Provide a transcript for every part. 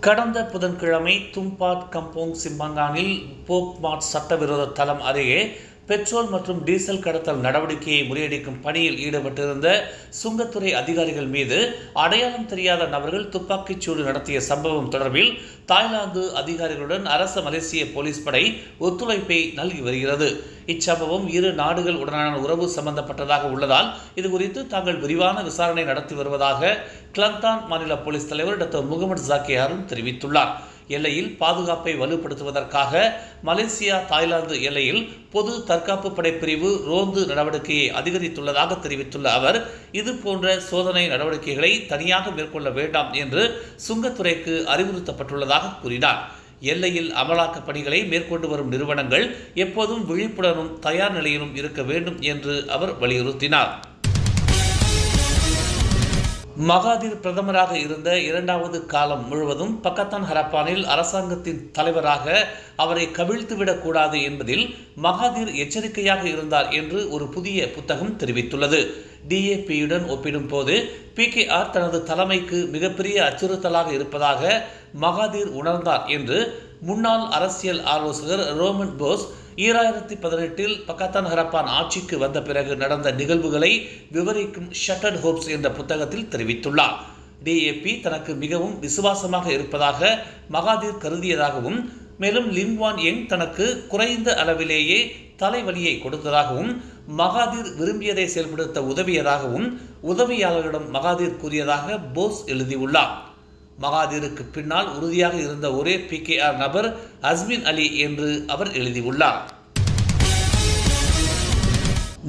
கடந்த புதன்கிழமை தும்பாட் கம்போங் சிம்பங்கானில் போக்மாட் சட்டவிரோத தளம் அருகே பெட்ரோல் மற்றும் டீசல் கடத்தல் நடவடிக்கையை முறியடிக்கும் பணியில் ஈடுபட்டிருந்த சுங்கத்துறை அதிகாரிகள் மீது அடையாளம் தெரியாத நபர்கள் துப்பாக்கிச்சூடு நடத்திய சம்பவம் தொடர்பில் தாய்லாந்து அதிகாரிகளுடன் அரச மலேசிய போலீஸ் படை ஒத்துழைப்பை நல்கி வருகிறது. இச்சம்பவம் இரு நாடுகள் உடனான உறவு சம்பந்தப்பட்டதாக உள்ளதால் இதுகுறித்து தாங்கள் விரிவான விசாரணை நடத்தி வருவதாக கிளந்தான் மாநில போலீஸ் தலைவர் டாக்டர் முகமது ஜாக்கியாரும் தெரிவித்துள்ளார். எல்லையில் பாதுகாப்பை வலுப்படுத்துவதற்காக மலேசியா தாய்லாந்து எல்லையில் பொது தற்காப்பு படை பிரிவு ரோந்து நடவடிக்கையை அதிகரித்துள்ளதாக தெரிவித்துள்ள அவர், இது போன்ற சோதனை நடவடிக்கைகளை தனியாக மேற்கொள்ள வேண்டாம் என்று சுங்கத்துறைக்கு அறிவுறுத்தப்பட்டுள்ளதாக கூறினார். எல்லையில் அமலாக்க பணிகளை மேற்கொண்டு வரும் நிறுவனங்கள் எப்போதும் விழிப்புடனும் தயார் நிலையிலும் இருக்க வேண்டும் என்று அவர் வலியுறுத்தினார். மகாதீர் பிரதமராக இருந்த இரண்டாவது காலம் முழுவதும் பக்கத்தான் ஹரப்பானில் அரசாங்கத்தின் தலைவராக அவரை கவிழ்த்துவிடக் கூடாது என்பதில் மகாதீர் எச்சரிக்கையாக இருந்தார் என்று ஒரு புதிய புத்தகம் தெரிவித்துள்ளது. DAP-யுடன் ஒப்பிடும் போது PKR தனது தலைமைக்கு மிகப்பெரிய அச்சுறுத்தலாக இருப்பதாக மகாதீர் உணர்ந்தார் என்று முன்னாள் அரசியல் ஆலோசகர் ரோமன் போஸ் 2018 பக்கத்தான் ஹரப்பான் ஆட்சிக்கு வந்த பிறகு நடந்த நிகழ்வுகளை விவரிக்கும் ஷட்டர்ட் ஹோப்ஸ் என்ற புத்தகத்தில் தெரிவித்துள்ளார். DAP தனக்கு மிகவும் விசுவாசமாக இருப்பதாக மகாதீர் கருதியதாகவும், மேலும் லின்வான் யங் தனக்கு குறைந்த அளவிலேயே தலைவலியை கொடுத்ததாகவும், மகாதீர் விரும்பியதை செயல்படுத்த உதவியதாகவும் உதவியாளர்களிடம் மகாதீர் கூறியதாக போஸ் எழுதியுள்ளார். மகாதீருக்கு பின்னால் உறுதியாக இருந்த ஒரே PKR நபர் அஸ்மின் அலி என்று அவர் எழுதியுள்ளார்.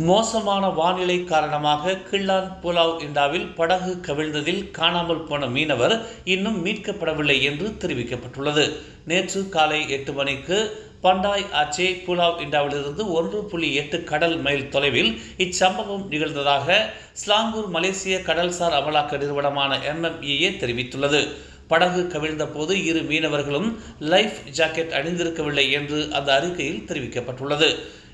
மோசமான வானிலை காரணமாக கிள்ளான் புலாவ் இண்டாவில் படகு கவிழ்ந்ததில் காணாமல் போன மீனவர் இன்னும் மீட்கப்படவில்லை என்று தெரிவிக்கப்பட்டுள்ளது. நேற்று காலை 8 மணிக்கு பண்டாய் ஆச்சே புலாவ் இண்டாவிலிருந்து 1.8 கடல் மைல் தொலைவில் இச்சம்பவம் நிகழ்ந்ததாக ஸ்லாங்கூர் மலேசிய கடல்சார் அமலாக்க நிறுவனமான MMEA தெரிவித்துள்ளது. படகு கவிழ்ந்த போது இரு மீனவர்களும் லைஃப் ஜாக்கெட் அணிந்திருக்கவில்லை என்று அந்த அறிக்கையில் தெரிவிக்கப்பட்டுள்ளது.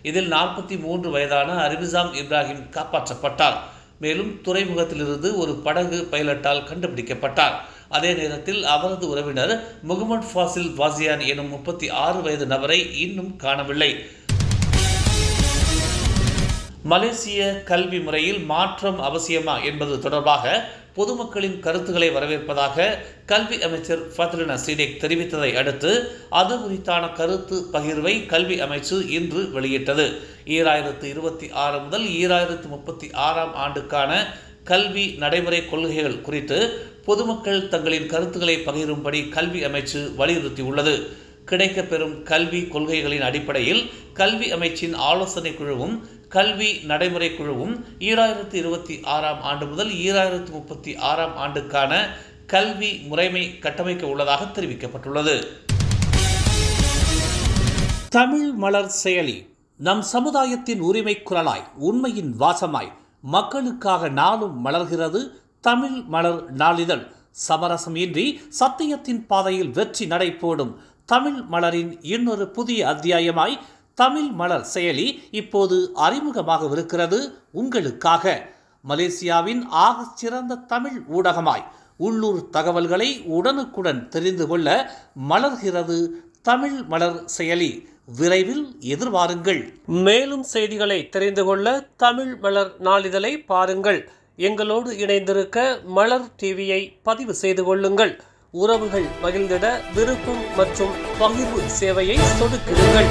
இதில் 43 வயதான அரிபிசாம் இப்ராஹிம் காப்பாற்றப்பட்டார். மேலும் துறைமுகத்திலிருந்து ஒரு படகு பைலட்டால் கண்டுபிடிக்கப்பட்டார். அதே நேரத்தில் அவரது உறவினர் முகமது ஃபாசில் வாசியான் எனும் 36 வயது நபரை இன்னும் காணவில்லை. மலேசிய கல்வி முறையில் மாற்றம் அவசியமா என்பது தொடர்பாக பொதுமக்களின் கருத்துக்களை வரவேற்பதாக கல்வி அமைச்சர் ஃபத்லினா சீடேக் தெரிவித்ததை அடுத்து அது குறித்தான கருத்து பகிர்வை கல்வி அமைச்சு இன்று வெளியிட்டது. 2026 முதல் 2036 ஆண்டுக்கான கல்வி நடைமுறை கொள்கைகள் குறித்து பொதுமக்கள் தங்களின் கருத்துக்களை பகிரும்படி கல்வி அமைச்சு வலியுறுத்தியுள்ளது. கிடைக்கப்பெறும் கல்வி கொள்கைகளின் அடிப்படையில் கல்வி அமைச்சின் ஆலோசனை குழுவும் கல்வி நடைமுறை குழுவும் 2026 ஆண்டு முதல் 2036 ஆண்டுக்கான கல்வி முறைமை கட்டமைக்க உள்ளதாக தெரிவிக்கப்பட்டுள்ளது. தமிழ் மலர் செயலி நம் சமுதாயத்தின் உரிமை குரலாய் உண்மையின் வாசமாய் மக்களுக்காக நாளும் மலர்கிறது தமிழ் மலர் நாளிதழ். சமரசம் இன்றி சத்தியத்தின் பாதையில் வெற்றி நடை போடும் தமிழ் மலரின் இன்னொரு புதிய அத்தியாயமாய் தமிழ் மலர் செயலி இப்போது அறிமுகமாகவிருக்கிறது உங்களுக்காக. மலேசியாவின் ஆகச்சிறந்த தமிழ் ஊடகமாய் உள்ளூர் தகவல்களை உடனுக்குடன் தெரிந்து கொள்ள மலர்கிறது தமிழ் மலர் செயலி. விரைவில் எதிர்பாருங்கள். மேலும் செய்திகளை தெரிந்து கொள்ள தமிழ் மலர் நாளிதழை பாருங்கள். எங்களோடு இணைந்திருக்க மலர் டிவியை பதிவு செய்து கொள்ளுங்கள். உறவுகள் மகிழ்ந்திட விருப்பம் மற்றும் பகிர்வு சேவையை சொடுக்கிடுங்கள்.